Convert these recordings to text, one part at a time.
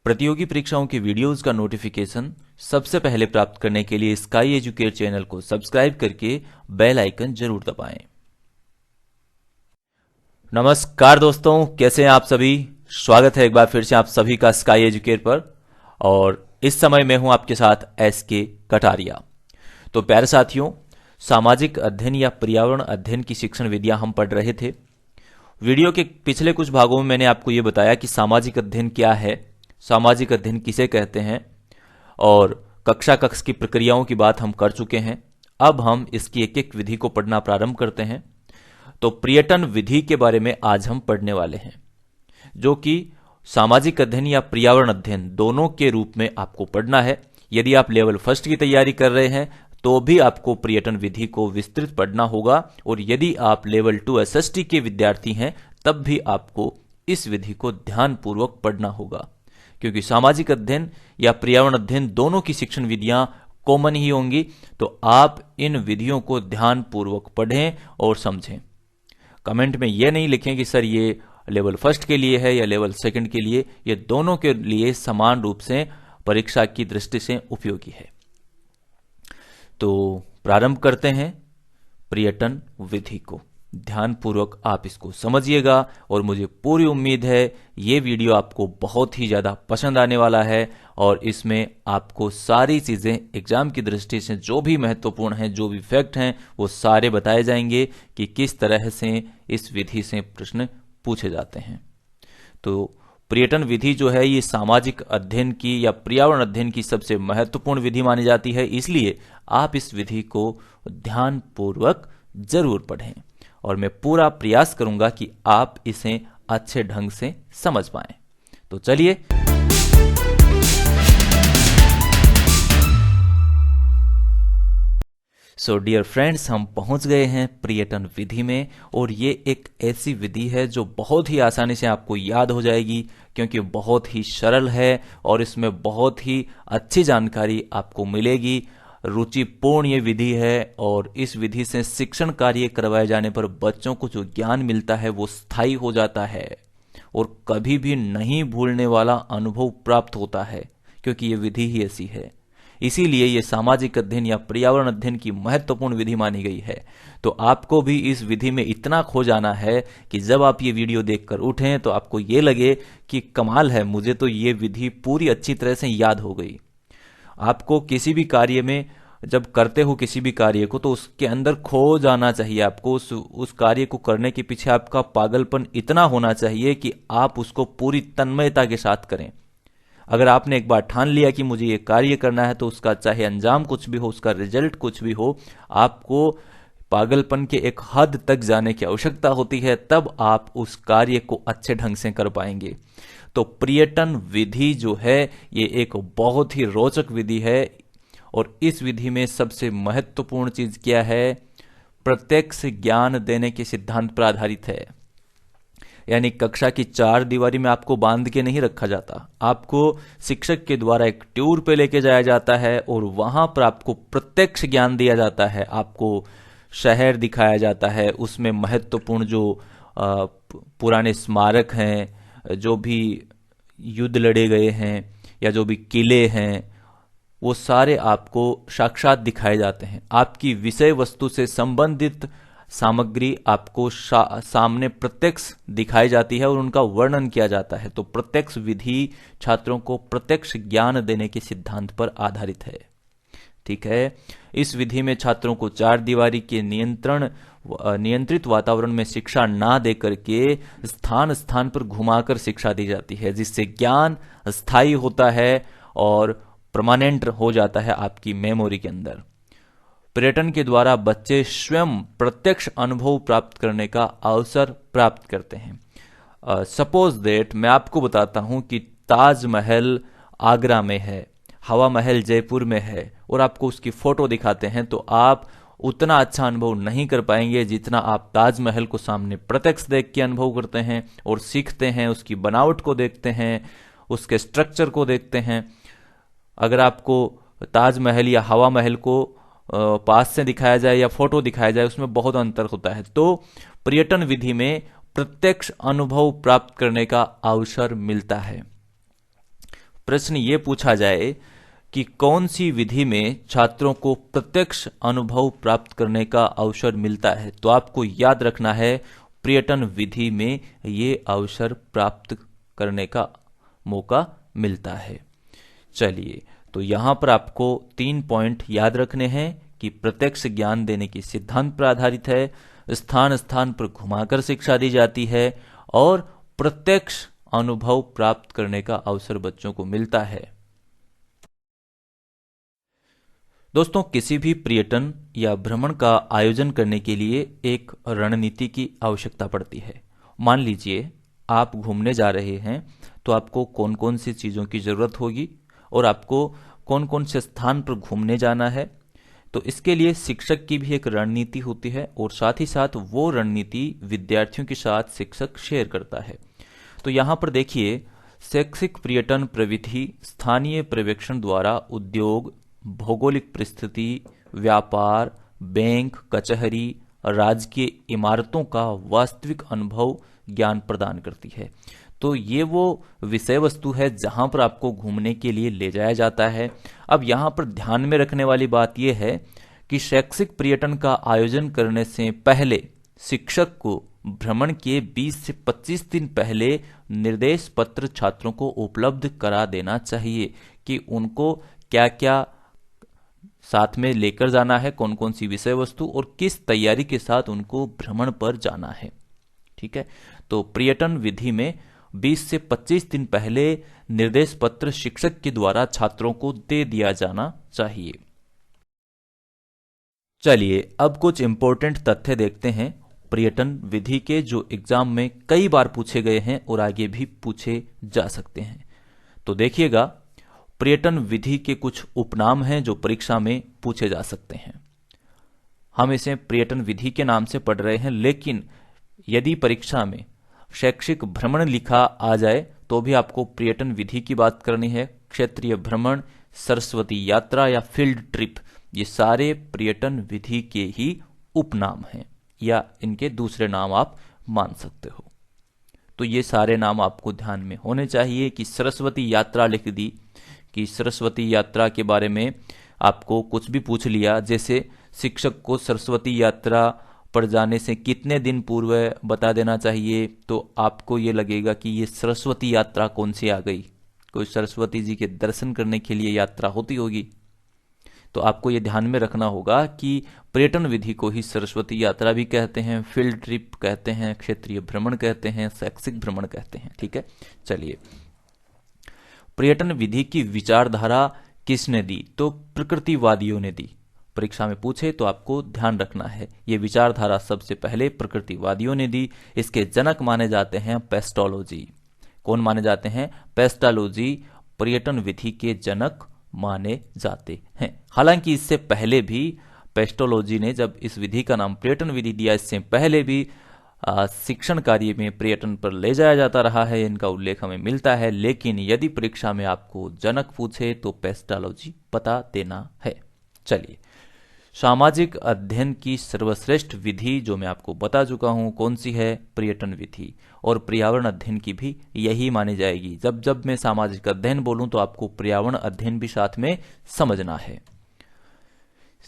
प्रतियोगी परीक्षाओं की वीडियोस का नोटिफिकेशन सबसे पहले प्राप्त करने के लिए स्काई एजुकेट चैनल को सब्सक्राइब करके बेल आइकन जरूर दबाएं। नमस्कार दोस्तों, कैसे हैं आप सभी। स्वागत है एक बार फिर से आप सभी का स्काई एजुकेट पर। और इस समय मैं हूं आपके साथ एसके कटारिया। तो प्यारे साथियों, सामाजिक अध्ययन या पर्यावरण अध्ययन की शिक्षण विधियां हम पढ़ रहे थे। वीडियो के पिछले कुछ भागों में मैंने आपको ये बताया कि सामाजिक अध्ययन क्या है, सामाजिक अध्ययन किसे कहते हैं, और कक्षा कक्ष की प्रक्रियाओं की बात हम कर चुके हैं। अब हम इसकी एक एक विधि को पढ़ना प्रारंभ करते हैं। तो पर्यटन विधि के बारे में आज हम पढ़ने वाले हैं, जो कि सामाजिक अध्ययन या पर्यावरण अध्ययन दोनों के रूप में आपको पढ़ना है। यदि आप लेवल फर्स्ट की तैयारी कर रहे हैं तो भी आपको पर्यटन विधि को विस्तृत पढ़ना होगा, और यदि आप लेवल 2 एसएसटी के विद्यार्थी हैं तब भी आपको इस विधि को ध्यानपूर्वक पढ़ना होगा, क्योंकि सामाजिक अध्ययन या पर्यावरण अध्ययन दोनों की शिक्षण विधियां कॉमन ही होंगी। तो आप इन विधियों को ध्यानपूर्वक पढ़ें और समझें। कमेंट में यह नहीं लिखें कि सर ये लेवल फर्स्ट के लिए है या लेवल सेकंड के लिए। ये दोनों के लिए समान रूप से परीक्षा की दृष्टि से उपयोगी है। तो प्रारंभ करते हैं पर्यटन विधि को। ध्यानपूर्वक आप इसको समझिएगा, और मुझे पूरी उम्मीद है ये वीडियो आपको बहुत ही ज़्यादा पसंद आने वाला है, और इसमें आपको सारी चीज़ें एग्जाम की दृष्टि से जो भी महत्वपूर्ण हैं, जो भी फैक्ट हैं, वो सारे बताए जाएंगे कि किस तरह से इस विधि से प्रश्न पूछे जाते हैं। तो पर्यटन विधि जो है ये सामाजिक अध्ययन की या पर्यावरण अध्ययन की सबसे महत्वपूर्ण विधि मानी जाती है, इसलिए आप इस विधि को ध्यानपूर्वक जरूर पढ़ें, और मैं पूरा प्रयास करूंगा कि आप इसे अच्छे ढंग से समझ पाएं। तो चलिए सो डियर फ्रेंड्स, हम पहुंच गए हैं पर्यटन विधि में, और ये एक ऐसी विधि है जो बहुत ही आसानी से आपको याद हो जाएगी, क्योंकि बहुत ही सरल है और इसमें बहुत ही अच्छी जानकारी आपको मिलेगी। रुचिपूर्ण ये विधि है, और इस विधि से शिक्षण कार्य करवाए जाने पर बच्चों को जो ज्ञान मिलता है वो स्थायी हो जाता है और कभी भी नहीं भूलने वाला अनुभव प्राप्त होता है, क्योंकि ये विधि ही ऐसी है। इसीलिए ये सामाजिक अध्ययन या पर्यावरण अध्ययन की महत्वपूर्ण विधि मानी गई है। तो आपको भी इस विधि में इतना खो जाना है कि जब आप ये वीडियो देखकर उठें तो आपको ये लगे कि कमाल है, मुझे तो ये विधि पूरी अच्छी तरह से याद हो गई। आपको किसी भी कार्य में जब करते हो किसी भी कार्य को, तो उसके अंदर खो जाना चाहिए। आपको उस कार्य को करने के पीछे आपका पागलपन इतना होना चाहिए कि आप उसको पूरी तन्मयता के साथ करें। अगर आपने एक बार ठान लिया कि मुझे ये कार्य करना है, तो उसका चाहे अंजाम कुछ भी हो, उसका रिजल्ट कुछ भी हो, आपको पागलपन के एक हद तक जाने की आवश्यकता होती है, तब आप उस कार्य को अच्छे ढंग से कर पाएंगे। तो पर्यटन विधि जो है ये एक बहुत ही रोचक विधि है, और इस विधि में सबसे महत्वपूर्ण चीज क्या है? प्रत्यक्ष ज्ञान देने के सिद्धांत पर आधारित है। यानी कक्षा की चार दीवारी में आपको बांध के नहीं रखा जाता, आपको शिक्षक के द्वारा एक टूर पे लेके जाया जाता है, और वहां पर आपको प्रत्यक्ष ज्ञान दिया जाता है। आपको शहर दिखाया जाता है, उसमें महत्वपूर्ण जो पुराने स्मारक हैं, जो भी युद्ध लड़े गए हैं या जो भी किले हैं, वो सारे आपको साक्षात दिखाए जाते हैं। आपकी विषय वस्तु से संबंधित सामग्री आपको सामने प्रत्यक्ष दिखाई जाती है और उनका वर्णन किया जाता है। तो प्रत्यक्ष विधि छात्रों को प्रत्यक्ष ज्ञान देने के सिद्धांत पर आधारित है। ठीक है, इस विधि में छात्रों को चार दीवारी के नियंत्रित वातावरण में शिक्षा ना देकर के स्थान स्थान पर घुमाकर शिक्षा दी जाती है, जिससे ज्ञान स्थायी होता है और परमानेंट हो जाता है आपकी मेमोरी के अंदर। पर्यटन के द्वारा बच्चे स्वयं प्रत्यक्ष अनुभव प्राप्त करने का अवसर प्राप्त करते हैं। सपोज दैट मैं आपको बताता हूं कि ताजमहल आगरा में है, हवा महल जयपुर में है, और आपको उसकी फोटो दिखाते हैं, तो आप उतना अच्छा अनुभव नहीं कर पाएंगे जितना आप ताजमहल को सामने प्रत्यक्ष देख के अनुभव करते हैं और सीखते हैं, उसकी बनावट को देखते हैं, उसके स्ट्रक्चर को देखते हैं। अगर आपको ताजमहल या हवा महल को पास से दिखाया जाए या फोटो दिखाया जाए, उसमें बहुत अंतर होता है। तो पर्यटन विधि में प्रत्यक्ष अनुभव प्राप्त करने का अवसर मिलता है। प्रश्न ये पूछा जाए कि कौन सी विधि में छात्रों को प्रत्यक्ष अनुभव प्राप्त करने का अवसर मिलता है, तो आपको याद रखना है पर्यटन विधि में ये अवसर प्राप्त करने का मौका मिलता है। चलिए, तो यहां पर आपको 3 पॉइंट याद रखने हैं कि प्रत्यक्ष ज्ञान देने की सिद्धांत पर आधारित है, स्थान स्थान पर घुमाकर शिक्षा दी जाती है और प्रत्यक्ष अनुभव प्राप्त करने का अवसर बच्चों को मिलता है। दोस्तों, किसी भी पर्यटन या भ्रमण का आयोजन करने के लिए एक रणनीति की आवश्यकता पड़ती है। मान लीजिए आप घूमने जा रहे हैं, तो आपको कौन कौन सी चीज़ों की ज़रूरत होगी और आपको कौन कौन से स्थान पर घूमने जाना है। तो इसके लिए शिक्षक की भी एक रणनीति होती है और साथ ही साथ वो रणनीति विद्यार्थियों के साथ शिक्षक शेयर करता है। तो यहाँ पर देखिए, शैक्षिक पर्यटन प्रविधि स्थानीय पर्यवेक्षण द्वारा उद्योग, भौगोलिक परिस्थिति, व्यापार, बैंक, कचहरी, राजकीय इमारतों का वास्तविक अनुभव ज्ञान प्रदान करती है। तो ये वो विषय वस्तु है जहां पर आपको घूमने के लिए ले जाया जाता है। अब यहाँ पर ध्यान में रखने वाली बात यह है कि शैक्षिक पर्यटन का आयोजन करने से पहले शिक्षक को भ्रमण के 20 से 25 दिन पहले निर्देश पत्र छात्रों को उपलब्ध करा देना चाहिए कि उनको क्या क्या साथ में लेकर जाना है, कौन कौन सी विषय वस्तु और किस तैयारी के साथ उनको भ्रमण पर जाना है। ठीक है, तो पर्यटन विधि में 20 से 25 दिन पहले निर्देश पत्र शिक्षक के द्वारा छात्रों को दे दिया जाना चाहिए। चलिए, अब कुछ इंपॉर्टेंट तथ्य देखते हैं पर्यटन विधि के, जो एग्जाम में कई बार पूछे गए हैं और आगे भी पूछे जा सकते हैं। तो देखिएगा, पर्यटन विधि के कुछ उपनाम हैं जो परीक्षा में पूछे जा सकते हैं। हम इसे पर्यटन विधि के नाम से पढ़ रहे हैं, लेकिन यदि परीक्षा में शैक्षिक भ्रमण लिखा आ जाए तो भी आपको पर्यटन विधि की बात करनी है। क्षेत्रीय भ्रमण, सरस्वती यात्रा या फील्ड ट्रिप, ये सारे पर्यटन विधि के ही उपनाम हैं या इनके दूसरे नाम आप मान सकते हो। तो ये सारे नाम आपको ध्यान में होने चाहिए कि सरस्वती यात्रा लिख दी कि सरस्वती यात्रा के बारे में आपको कुछ भी पूछ लिया, जैसे शिक्षक को सरस्वती यात्रा पर जाने से कितने दिन पूर्व बता देना चाहिए, तो आपको ये लगेगा कि ये सरस्वती यात्रा कौन सी आ गई, कोई सरस्वती जी के दर्शन करने के लिए यात्रा होती होगी। तो आपको ये ध्यान में रखना होगा कि पर्यटन विधि को ही सरस्वती यात्रा भी कहते हैं, फील्ड ट्रिप कहते हैं, क्षेत्रीय भ्रमण कहते हैं, शैक्षिक भ्रमण कहते हैं। ठीक है, चलिए, पर्यटन विधि की विचारधारा किसने दी, तो प्रकृतिवादियों ने दी। परीक्षा में पूछे तो आपको ध्यान रखना है, ये विचारधारा सबसे पहले प्रकृतिवादियों ने दी। इसके जनक माने जाते हैं पेस्टोलॉजी। कौन माने जाते हैं? पेस्टोलॉजी पर्यटन विधि के जनक माने जाते हैं। हालांकि इससे पहले भी पेस्टोलॉजी ने जब इस विधि का नाम पर्यटन विधि दिया, इससे पहले भी शिक्षण कार्य में पर्यटन पर ले जाया जाता रहा है, इनका उल्लेख हमें मिलता है। लेकिन यदि परीक्षा में आपको जनक पूछे तो पेस्टोलॉजी बता देना है। चलिए, सामाजिक अध्ययन की सर्वश्रेष्ठ विधि जो मैं आपको बता चुका हूं कौन सी है, पर्यटन विधि। और पर्यावरण अध्ययन की भी यही मानी जाएगी। जब जब मैं सामाजिक अध्ययन बोलूं तो आपको पर्यावरण अध्ययन भी साथ में समझना है।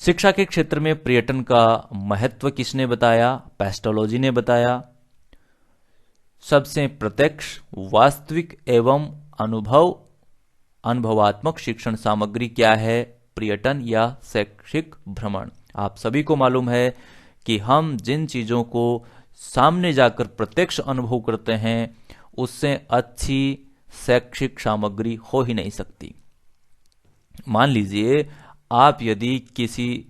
शिक्षा के क्षेत्र में पर्यटन का महत्व किसने बताया? पेस्टोलॉजी ने बताया। सबसे प्रत्यक्ष, वास्तविक एवं अनुभवात्मक शिक्षण सामग्री क्या है? पर्यटन या शैक्षिक भ्रमण। आप सभी को मालूम है कि हम जिन चीजों को सामने जाकर प्रत्यक्ष अनुभव करते हैं उससे अच्छी शैक्षिक सामग्री हो ही नहीं सकती। मान लीजिए आप यदि किसी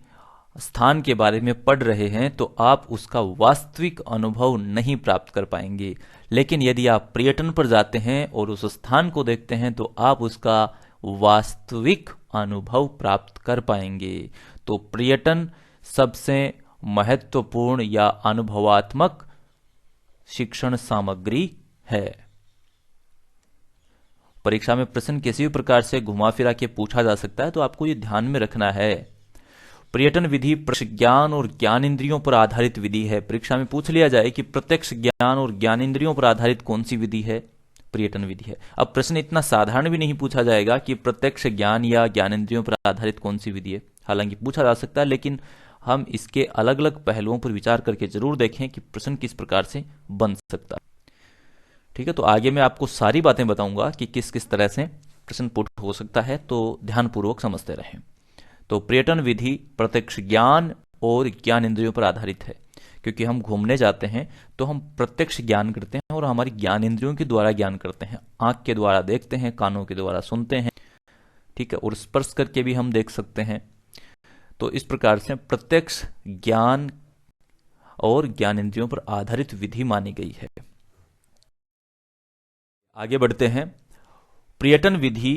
स्थान के बारे में पढ़ रहे हैं तो आप उसका वास्तविक अनुभव नहीं प्राप्त कर पाएंगे, लेकिन यदि आप पर्यटन पर जाते हैं और उस स्थान को देखते हैं तो आप उसका वास्तविक अनुभव प्राप्त कर पाएंगे। तो पर्यटन सबसे महत्वपूर्ण या अनुभवात्मक शिक्षण सामग्री है। परीक्षा में प्रश्न किसी भी प्रकार से घुमा फिरा के पूछा जा सकता है, तो आपको ये ध्यान में रखना है। पर्यटन विधि ज्ञान और ज्ञान इंद्रियों पर आधारित विधि है। परीक्षा में पूछ लिया जाए कि प्रत्यक्ष ज्ञान और ज्ञान इंद्रियों पर आधारित कौन सी विधि है, पर्यटन विधि है। अब प्रश्न इतना साधारण भी नहीं पूछा जाएगा कि प्रत्यक्ष ज्ञान या ज्ञानेंद्रियों पर आधारित कौन सी विधि है, हालांकि पूछा जा सकता है, लेकिन हम इसके अलग अलग पहलुओं पर विचार करके जरूर देखें कि प्रश्न किस प्रकार से बन सकता है। ठीक है, तो आगे मैं आपको सारी बातें बताऊंगा कि किस किस तरह से प्रश्न पुट हो सकता है, तो ध्यानपूर्वक समझते रहें। तो पर्यटन विधि प्रत्यक्ष ज्ञान और ज्ञान इंद्रियों पर आधारित है, क्योंकि हम घूमने जाते हैं तो हम प्रत्यक्ष ज्ञान करते हैं और हमारी ज्ञान इंद्रियों के द्वारा ज्ञान करते हैं। आंख के द्वारा देखते हैं, कानों के द्वारा सुनते हैं, ठीक है, और स्पर्श करके भी हम देख सकते हैं। तो इस प्रकार से प्रत्यक्ष ज्ञान और ज्ञान इंद्रियों पर आधारित विधि मानी गई है। आगे बढ़ते हैं। पर्यटन विधि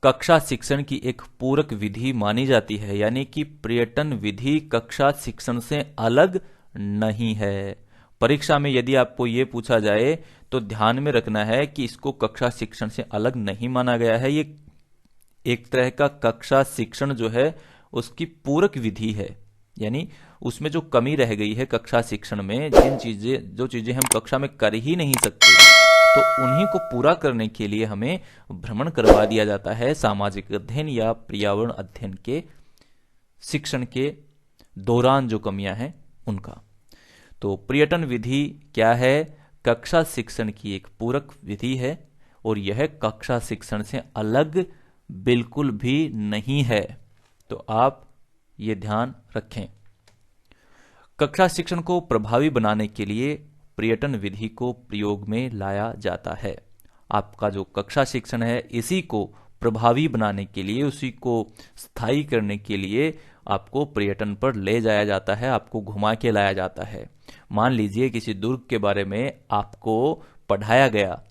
कक्षा शिक्षण की एक पूरक विधि मानी जाती है, यानी कि पर्यटन विधि कक्षा शिक्षण से अलग नहीं है। परीक्षा में यदि आपको यह पूछा जाए तो ध्यान में रखना है कि इसको कक्षा शिक्षण से अलग नहीं माना गया है। ये एक तरह का कक्षा शिक्षण जो है उसकी पूरक विधि है, यानी उसमें जो कमी रह गई है कक्षा शिक्षण में, जो चीजें हम कक्षा में कर ही नहीं सकते, तो उन्हीं को पूरा करने के लिए हमें भ्रमण करवा दिया जाता है सामाजिक अध्ययन या पर्यावरण अध्ययन के शिक्षण के दौरान जो कमियां हैं उनका। तो पर्यटन विधि क्या है? कक्षा शिक्षण की एक पूरक विधि है और यह कक्षा शिक्षण से अलग बिल्कुल भी नहीं है। तो आप ये ध्यान रखें। कक्षा शिक्षण को प्रभावी बनाने के लिए पर्यटन विधि को प्रयोग में लाया जाता है। आपका जो कक्षा शिक्षण है इसी को प्रभावी बनाने के लिए, उसी को स्थायी करने के लिए आपको पर्यटन पर ले जाया जाता है, आपको घुमा के लाया जाता है। मान लीजिए किसी दुर्ग के बारे में आपको पढ़ाया गया,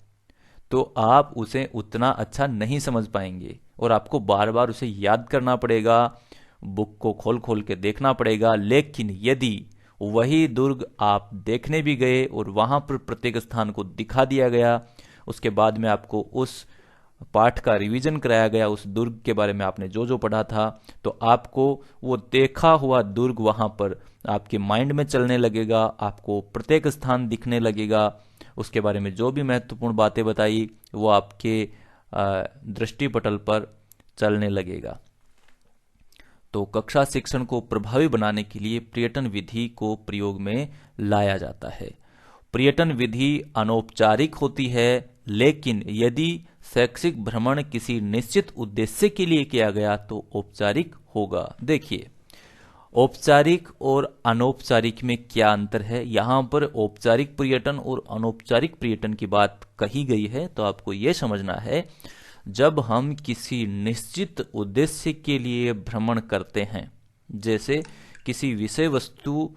तो आप उसे उतना अच्छा नहीं समझ पाएंगे और आपको बार बार उसे याद करना पड़ेगा, बुक को खोल खोल के देखना पड़ेगा। लेकिन यदि वही दुर्ग आप देखने भी गए और वहां पर प्रत्येक स्थान को दिखा दिया गया, उसके बाद में आपको उस पाठ का रिवीजन कराया गया, उस दुर्ग के बारे में आपने जो जो पढ़ा था, तो आपको वो देखा हुआ दुर्ग वहां पर आपके माइंड में चलने लगेगा, आपको प्रत्येक स्थान दिखने लगेगा, उसके बारे में जो भी महत्वपूर्ण बातें बताई वो आपके दृष्टिपटल पर चलने लगेगा। तो कक्षा शिक्षण को प्रभावी बनाने के लिए पर्यटन विधि को प्रयोग में लाया जाता है। पर्यटन विधि अनौपचारिक होती है, लेकिन यदि शैक्षिक भ्रमण किसी निश्चित उद्देश्य के लिए किया गया तो औपचारिक होगा। देखिए, औपचारिक और अनौपचारिक में क्या अंतर है। यहां पर औपचारिक पर्यटन और अनौपचारिक पर्यटन की बात कही गई है, तो आपको यह समझना है जब हम किसी निश्चित उद्देश्य के लिए भ्रमण करते हैं, जैसे किसी विषय वस्तु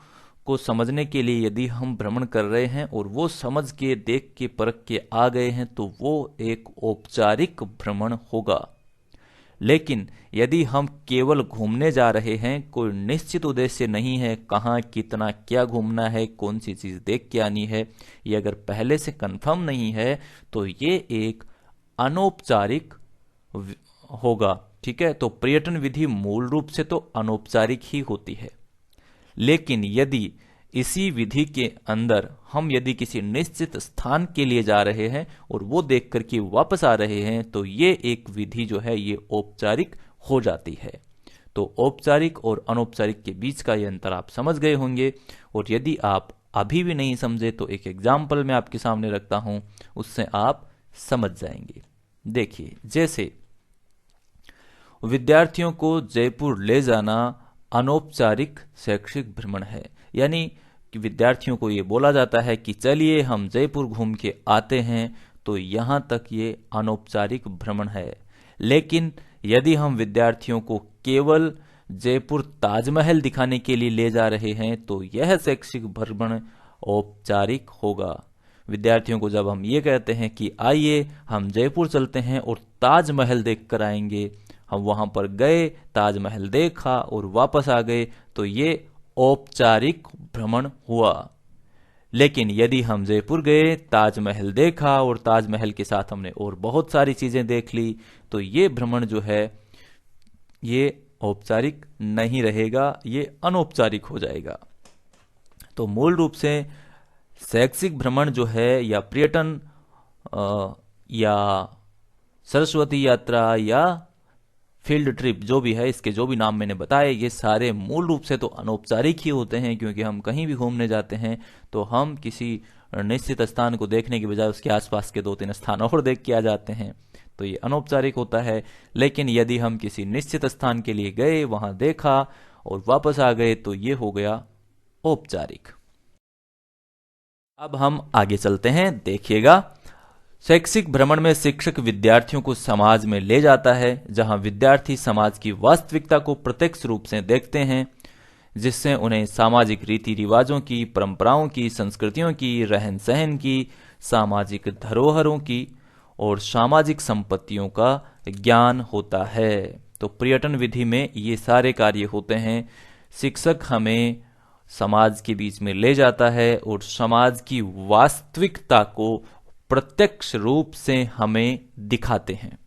को समझने के लिए यदि हम भ्रमण कर रहे हैं और वो समझ के, देख के, परख के आ गए हैं, तो वो एक औपचारिक भ्रमण होगा। लेकिन यदि हम केवल घूमने जा रहे हैं, कोई निश्चित उद्देश्य नहीं है, कहाँ कितना क्या घूमना है, कौन सी चीज देख के आनी है, ये अगर पहले से कंफर्म नहीं है तो ये एक अनौपचारिक होगा। ठीक है, तो पर्यटन विधि मूल रूप से तो अनौपचारिक ही होती है। लेकिन यदि इसी विधि के अंदर हम यदि किसी निश्चित स्थान के लिए जा रहे हैं और वो देख करके वापस आ रहे हैं, तो ये एक विधि जो है ये औपचारिक हो जाती है। तो औपचारिक और अनौपचारिक के बीच का ये अंतर आप समझ गए होंगे। और यदि आप अभी भी नहीं समझे तो एक एग्जाम्पल मैं आपके सामने रखता हूं, उससे आप समझ जाएंगे। देखिए, जैसे विद्यार्थियों को जयपुर ले जाना अनौपचारिक शैक्षिक भ्रमण है, यानी कि विद्यार्थियों को ये बोला जाता है कि चलिए हम जयपुर घूम के आते हैं, तो यहां तक ये अनौपचारिक भ्रमण है। लेकिन यदि हम विद्यार्थियों को केवल जयपुर ताजमहल दिखाने के लिए ले जा रहे हैं, तो यह शैक्षिक भ्रमण औपचारिक होगा। विद्यार्थियों को जब हम ये कहते हैं कि आइए हम जयपुर चलते हैं और ताजमहल देख कर आएंगे, हम वहां पर गए, ताजमहल देखा और वापस आ गए, तो ये औपचारिक भ्रमण हुआ। लेकिन यदि हम जयपुर गए, ताजमहल देखा और ताजमहल के साथ हमने और बहुत सारी चीजें देख ली, तो ये भ्रमण जो है ये औपचारिक नहीं रहेगा, ये अनौपचारिक हो जाएगा। तो मूल रूप से शैक्षिक भ्रमण जो है या पर्यटन, या सरस्वती यात्रा या फील्ड ट्रिप, जो भी है, इसके जो भी नाम मैंने बताए, ये सारे मूल रूप से तो अनौपचारिक ही होते हैं, क्योंकि हम कहीं भी घूमने जाते हैं तो हम किसी निश्चित स्थान को देखने के बजाय उसके आसपास के 2-3 स्थान और देख के आ जाते हैं, तो ये अनौपचारिक होता है। लेकिन यदि हम किसी निश्चित स्थान के लिए गए, वहां देखा और वापस आ गए, तो ये हो गया औपचारिक। अब हम आगे चलते हैं, देखिएगा। शैक्षिक भ्रमण में शिक्षक विद्यार्थियों को समाज में ले जाता है, जहां विद्यार्थी समाज की वास्तविकता को प्रत्यक्ष रूप से देखते हैं, जिससे उन्हें सामाजिक रीति रिवाजों की, परंपराओं की, संस्कृतियों की, रहन सहन की, सामाजिक धरोहरों की और सामाजिक संपत्तियों का ज्ञान होता है। तो पर्यटन विधि में ये सारे कार्य होते हैं। शिक्षक हमें समाज के बीच में ले जाता है और समाज की वास्तविकता को प्रत्यक्ष रूप से हमें दिखाते हैं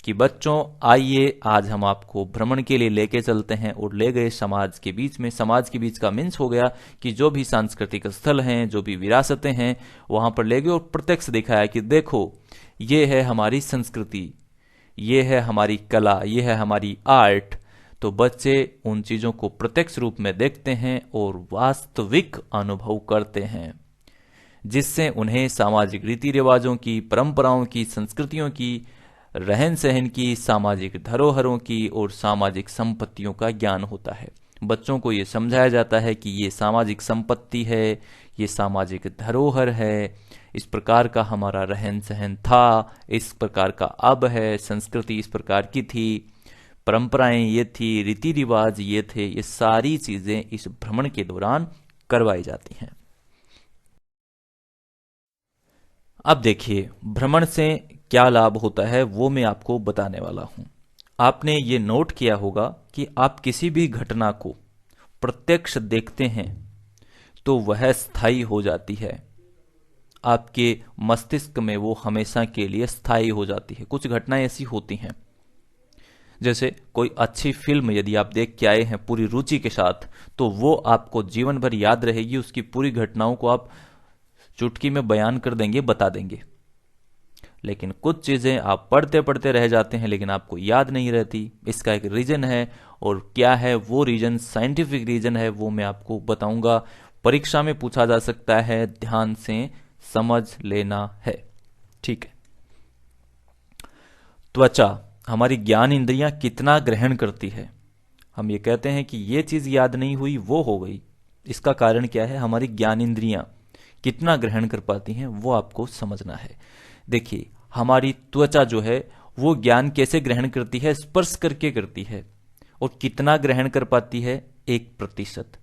कि बच्चों आइए, आज हम आपको भ्रमण के लिए लेके चलते हैं, और ले गए समाज के बीच में। समाज के बीच का मीन्स हो गया कि जो भी सांस्कृतिक स्थल हैं, जो भी विरासतें हैं, वहां पर ले गए और प्रत्यक्ष दिखाया कि देखो ये है हमारी संस्कृति, ये है हमारी कला, ये है हमारी आर्ट। तो बच्चे उन चीजों को प्रत्यक्ष रूप में देखते हैं और वास्तविक अनुभव करते हैं, जिससे उन्हें सामाजिक रीति रिवाजों की, परंपराओं की, संस्कृतियों की, रहन सहन की, सामाजिक धरोहरों की और सामाजिक संपत्तियों का ज्ञान होता है। बच्चों को ये समझाया जाता है कि ये सामाजिक संपत्ति है, ये सामाजिक धरोहर है, इस प्रकार का हमारा रहन सहन था, इस प्रकार का अब है, संस्कृति इस प्रकार की थी, परंपराएं ये थी, रीति रिवाज ये थे। ये सारी चीजें इस भ्रमण के दौरान करवाई जाती हैं। अब देखिए, भ्रमण से क्या लाभ होता है वो मैं आपको बताने वाला हूं। आपने ये नोट किया होगा कि आप किसी भी घटना को प्रत्यक्ष देखते हैं तो वह स्थायी हो जाती है, आपके मस्तिष्क में वो हमेशा के लिए स्थायी हो जाती है। कुछ घटनाएं ऐसी होती हैं, जैसे कोई अच्छी फिल्म यदि आप देख के आए हैं पूरी रुचि के साथ, तो वो आपको जीवन भर याद रहेगी। उसकी पूरी घटनाओं को आप चुटकी में बयान कर देंगे, बता देंगे। लेकिन कुछ चीजें आप पढ़ते पढ़ते रह जाते हैं, लेकिन आपको याद नहीं रहती। इसका एक रीजन है, और क्या है वो रीजन, साइंटिफिक रीजन है, वो मैं आपको बताऊंगा। परीक्षा में पूछा जा सकता है, ध्यान से समझ लेना है, ठीक है। त्वचा, हमारी ज्ञान इंद्रियां कितना ग्रहण करती है। हम ये कहते हैं कि ये चीज याद नहीं हुई, वो हो गई। इसका कारण क्या है, हमारी ज्ञान इंद्रियां कितना ग्रहण कर पाती हैं, वो आपको समझना है। देखिए, हमारी त्वचा जो है वो ज्ञान कैसे ग्रहण करती है, स्पर्श करके करती है। और कितना ग्रहण कर पाती है, 1%।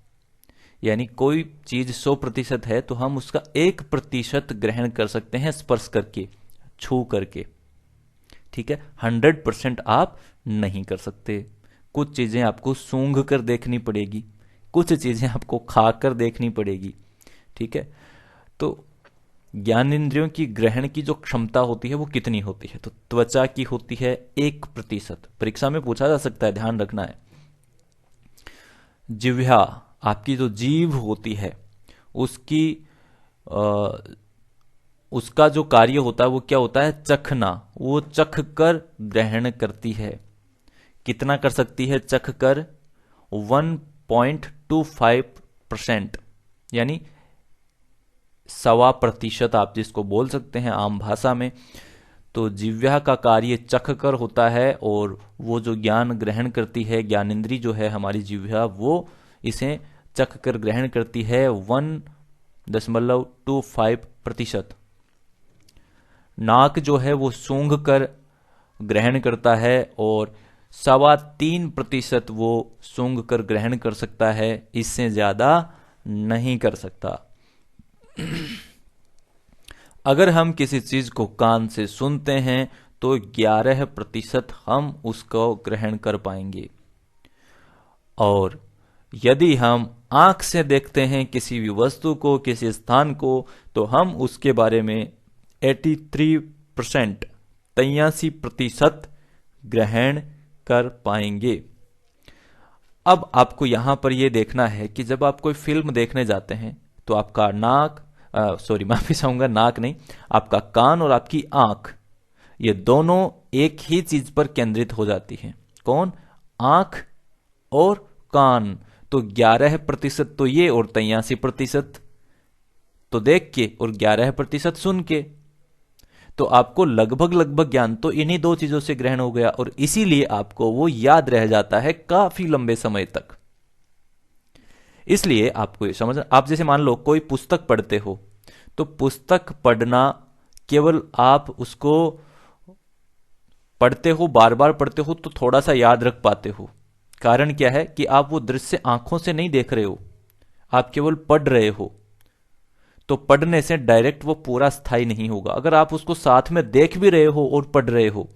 यानी कोई चीज 100% है तो हम उसका 1% ग्रहण कर सकते हैं स्पर्श करके, छू करके, ठीक है। 100% आप नहीं कर सकते। कुछ चीजें आपको सूंघ कर देखनी पड़ेगी, कुछ चीजें आपको खा कर देखनी पड़ेगी, ठीक है। तो ज्ञान इंद्रियों की ग्रहण की जो क्षमता होती है वो कितनी होती है, तो त्वचा की होती है 1%। परीक्षा में पूछा जा सकता है, ध्यान रखना है। जिह्वा, आपकी जो जीभ होती है उसकी उसका जो कार्य होता है वो क्या होता है, चखना। वो चख कर ग्रहण करती है। कितना कर सकती है चख कर, 1.25%, यानी 1.25% आप जिसको बोल सकते हैं आम भाषा में। तो जिह्वा का कार्य चख कर होता है, और वो जो ज्ञान ग्रहण करती है, ज्ञानेंद्री जो है हमारी जिह्वा, वो इसे चख कर ग्रहण करती है 1.25%। नाक जो है वो सूंघ कर ग्रहण करता है, और 3.25% वो सूंघ कर ग्रहण कर सकता है, इससे ज्यादा नहीं कर सकता। अगर हम किसी चीज को कान से सुनते हैं तो 11% हम उसको ग्रहण कर पाएंगे, और यदि हम आंख से देखते हैं किसी भी वस्तु को, किसी स्थान को, तो हम उसके बारे में 83% ग्रहण कर पाएंगे। अब आपको यहां पर यह देखना है कि जब आप कोई फिल्म देखने जाते हैं तो आपका नाक, माफी चाहूंगा, नाक नहीं, आपका कान और आपकी आंख, ये दोनों एक ही चीज पर केंद्रित हो जाती हैं। कौन? आंख और कान। तो 11% तो ये और 83% तो देख के और 11% सुन के। तो आपको लगभग लगभग ज्ञान तो इन्हीं दो चीजों से ग्रहण हो गया और इसीलिए आपको वो याद रह जाता है काफी लंबे समय तक। इसलिए आपको ये समझ, आप जैसे मान लो कोई पुस्तक पढ़ते हो, तो पुस्तक पढ़ना केवल आप उसको पढ़ते हो, बार बार पढ़ते हो तो थोड़ा सा याद रख पाते हो। कारण क्या है कि आप वो दृश्य आंखों से नहीं देख रहे हो, आप केवल पढ़ रहे हो। तो पढ़ने से डायरेक्ट वो पूरा स्थायी नहीं होगा। अगर आप उसको साथ में देख भी रहे हो और पढ़ रहे हो,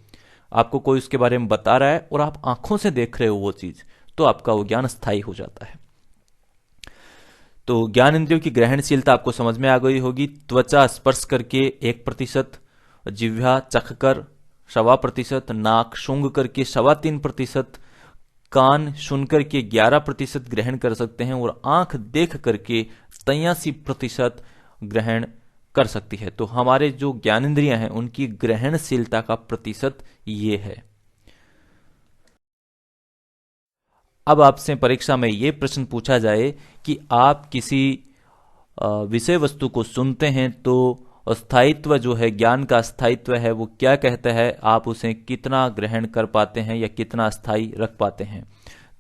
आपको कोई उसके बारे में बता रहा है और आप आंखों से देख रहे हो वो चीज, तो आपका वो ज्ञान स्थायी हो जाता है। तो ज्ञान इंद्रियों की ग्रहणशीलता आपको समझ में आ गई होगी। त्वचा स्पर्श करके 1%, जिह्वा चखकर 1.25%, नाक सूंघ करके 3.25%, कान सुनकर के 11% ग्रहण कर सकते हैं और आंख देख करके 83% ग्रहण कर सकती है। तो हमारे जो ज्ञानेंद्रियां हैं उनकी ग्रहणशीलता का प्रतिशत ये है। अब आपसे परीक्षा में ये प्रश्न पूछा जाए कि आप किसी विषय वस्तु को सुनते हैं तो स्थायित्व जो है, ज्ञान का स्थायित्व है, वो क्या कहता है, आप उसे कितना ग्रहण कर पाते हैं या कितना स्थायी रख पाते हैं।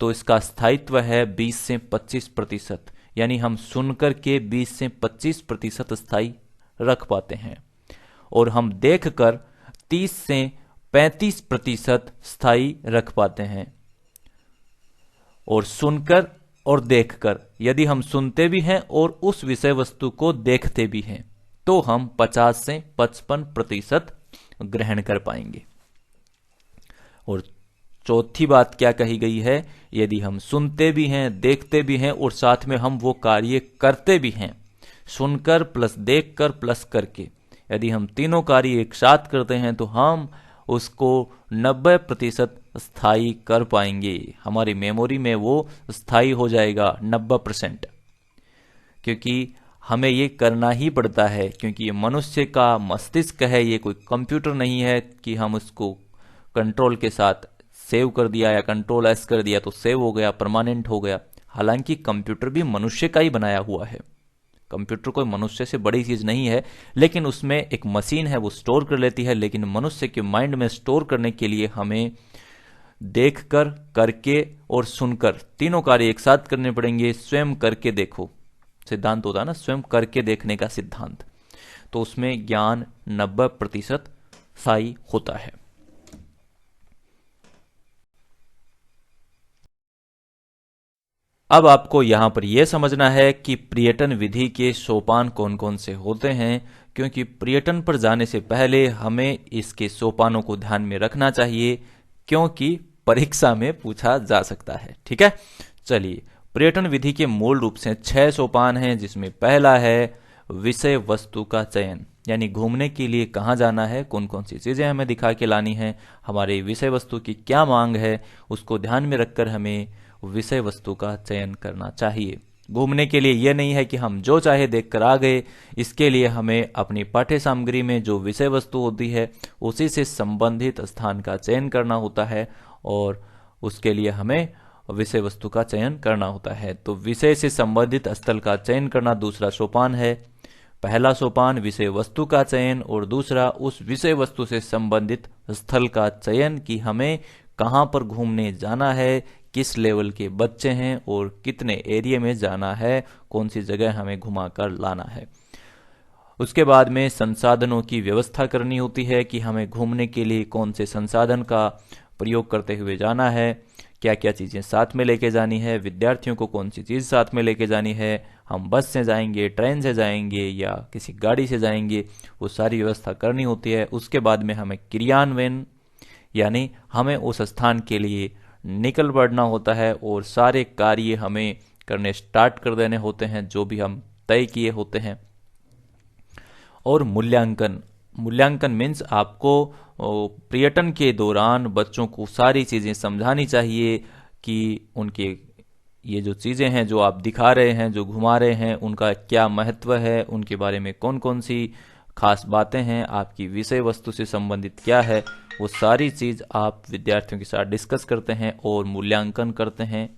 तो इसका स्थायित्व है 20 से 25%, यानी हम सुनकर के 20 से 25% स्थायी रख पाते हैं और हम देखकर 30 से 35% स्थायी रख पाते हैं। और सुनकर और देखकर, यदि हम सुनते भी हैं और उस विषय वस्तु को देखते भी हैं, तो हम 50 से 55% ग्रहण कर पाएंगे। और चौथी बात क्या कही गई है, यदि हम सुनते भी हैं, देखते भी हैं और साथ में हम वो कार्य करते भी हैं, सुनकर प्लस देखकर प्लस करके, यदि हम तीनों कार्य एक साथ करते हैं तो हम उसको 90% स्थायी कर पाएंगे। हमारी मेमोरी में वो स्थायी हो जाएगा 90%, क्योंकि हमें ये करना ही पड़ता है, क्योंकि ये मनुष्य का मस्तिष्क है, ये कोई कंप्यूटर नहीं है कि हम उसको कंट्रोल के साथ सेव कर दिया या कंट्रोल एस कर दिया तो सेव हो गया, परमानेंट हो गया। हालांकि कंप्यूटर भी मनुष्य का ही बनाया हुआ है, कंप्यूटर कोई मनुष्य से बड़ी चीज नहीं है, लेकिन उसमें एक मशीन है वो स्टोर कर लेती है। लेकिन मनुष्य के माइंड में स्टोर करने के लिए हमें देखकर, करके और सुनकर तीनों कार्य एक साथ करने पड़ेंगे। स्वयं करके देखो सिद्धांत होता है ना, स्वयं करके देखने का सिद्धांत, तो उसमें ज्ञान 90% स्थायी होता है। अब आपको यहां पर यह समझना है कि पर्यटन विधि के सोपान कौन कौन से होते हैं, क्योंकि पर्यटन पर जाने से पहले हमें इसके सोपानों को ध्यान में रखना चाहिए, क्योंकि परीक्षा में पूछा जा सकता है। ठीक है, चलिए, पर्यटन विधि के मूल रूप से 6 सोपान हैं, जिसमें पहला है विषय वस्तु का चयन, यानी घूमने के लिए कहाँ जाना है, कौन कौन सी चीजें हमें दिखा के लानी है, हमारे विषय वस्तु की क्या मांग है, उसको ध्यान में रखकर हमें विषय वस्तु का चयन करना चाहिए। घूमने के लिए यह नहीं है कि हम जो चाहे देखकर आ गए, इसके लिए हमें अपनी पाठ्य सामग्री में जो विषय वस्तु होती है उसी से संबंधित स्थान का चयन करना होता है और उसके लिए हमें विषय वस्तु का चयन करना होता है। तो विषय से संबंधित स्थल का चयन करना दूसरा सोपान है। पहला सोपान विषय वस्तु का चयन और दूसरा उस विषय वस्तु से संबंधित स्थल का चयन कि हमें कहाँ पर घूमने जाना है, किस लेवल के बच्चे हैं और कितने एरिया में जाना है, कौन सी जगह हमें घुमा कर लाना है। उसके बाद में संसाधनों की व्यवस्था करनी होती है कि हमें घूमने के लिए कौन से संसाधन का प्रयोग करते हुए जाना है, क्या क्या चीज़ें साथ में लेके जानी है, विद्यार्थियों को कौन सी चीज़ साथ में लेके जानी है, हम बस से जाएंगे, ट्रेन से जाएंगे या किसी गाड़ी से जाएंगे, वो सारी व्यवस्था करनी होती है। उसके बाद में हमें क्रियान्वयन, यानी हमें उस स्थान के लिए निकल पड़ना होता है और सारे कार्य हमें करने स्टार्ट कर देने होते हैं जो भी हम तय किए होते हैं। और मूल्यांकन, मूल्यांकन मीन्स आपको पर्यटन के दौरान बच्चों को सारी चीज़ें समझानी चाहिए कि उनके ये जो चीज़ें हैं जो आप दिखा रहे हैं, जो घुमा रहे हैं, उनका क्या महत्व है, उनके बारे में कौन कौन सी खास बातें हैं, आपकी विषय वस्तु से संबंधित क्या है, वो सारी चीज आप विद्यार्थियों के साथ डिस्कस करते हैं और मूल्यांकन करते हैं।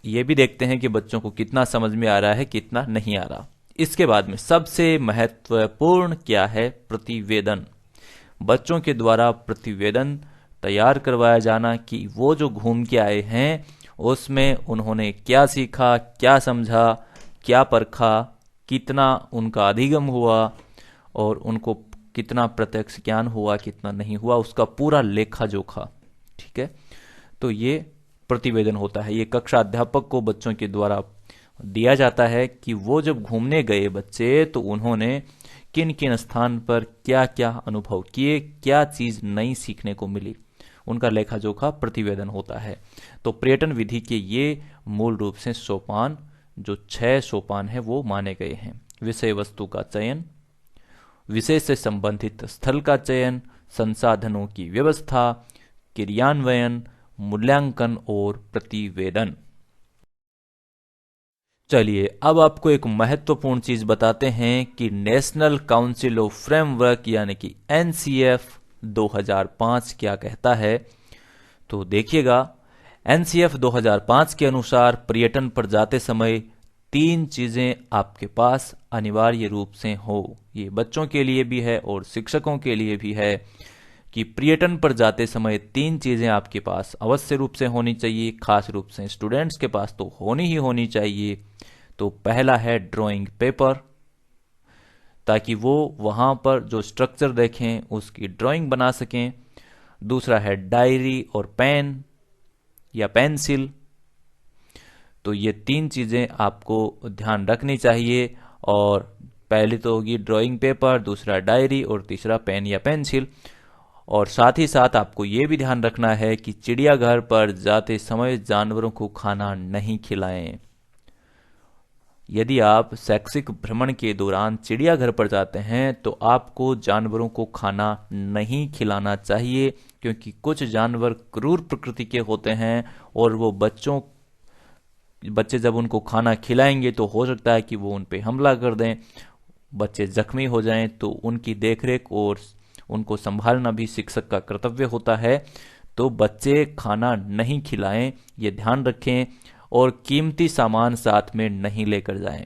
ये भी देखते हैं कि बच्चों को कितना समझ में आ रहा है, कितना नहीं आ रहा। इसके बाद में सबसे महत्वपूर्ण क्या है, प्रतिवेदन। बच्चों के द्वारा प्रतिवेदन तैयार करवाया जाना कि वो जो घूम के आए हैं उसमें उन्होंने क्या सीखा, क्या समझा, क्या परखा, कितना उनका अधिगम हुआ और उनको कितना प्रत्यक्ष ज्ञान हुआ, कितना नहीं हुआ, उसका पूरा लेखा जोखा। ठीक है, तो ये प्रतिवेदन होता है। ये कक्षा अध्यापक को बच्चों के द्वारा दिया जाता है कि वो जब घूमने गए बच्चे तो उन्होंने किन किन स्थान पर क्या क्या अनुभव किए, क्या चीज नई सीखने को मिली, उनका लेखा जोखा प्रतिवेदन होता है। तो पर्यटन विधि के ये मूल रूप से सोपान, जो 6 सोपान है वो माने गए हैं। विषय वस्तु का चयन, विषय से संबंधित स्थल का चयन, संसाधनों की व्यवस्था, क्रियान्वयन, मूल्यांकन और प्रतिवेदन। चलिए अब आपको एक महत्वपूर्ण चीज बताते हैं कि नेशनल काउंसिल ऑफ फ्रेमवर्क यानी कि एनसीएफ 2005 क्या कहता है। तो देखिएगा, एनसीएफ 2005 के अनुसार पर्यटन पर जाते समय 3 चीजें आपके पास अनिवार्य रूप से हो। ये बच्चों के लिए भी है और शिक्षकों के लिए भी है कि पर्यटन पर जाते समय 3 चीजें आपके पास अवश्य रूप से होनी चाहिए, खास रूप से स्टूडेंट्स के पास तो होनी ही होनी चाहिए। तो पहला है ड्राइंग पेपर, ताकि वो वहां पर जो स्ट्रक्चर देखें उसकी ड्राइंग बना सकें। दूसरा है डायरी और पेन या पेंसिल। तो ये 3 चीजें आपको ध्यान रखनी चाहिए, और पहली तो होगी ड्राइंग पेपर, दूसरा डायरी और तीसरा पेन या पेंसिल। और साथ ही साथ आपको ये भी ध्यान रखना है कि चिड़ियाघर पर जाते समय जानवरों को खाना नहीं खिलाएं। यदि आप शैक्षिक भ्रमण के दौरान चिड़ियाघर पर जाते हैं तो आपको जानवरों को खाना नहीं खिलाना चाहिए, क्योंकि कुछ जानवर क्रूर प्रकृति के होते हैं और वो बच्चे जब उनको खाना खिलाएंगे तो हो सकता है कि वो उन पे हमला कर दें, बच्चे जख्मी हो जाएं। तो उनकी देखरेख और उनको संभालना भी शिक्षक का कर्तव्य होता है। तो बच्चे खाना नहीं खिलाएं, ये ध्यान रखें, और कीमती सामान साथ में नहीं लेकर जाएं,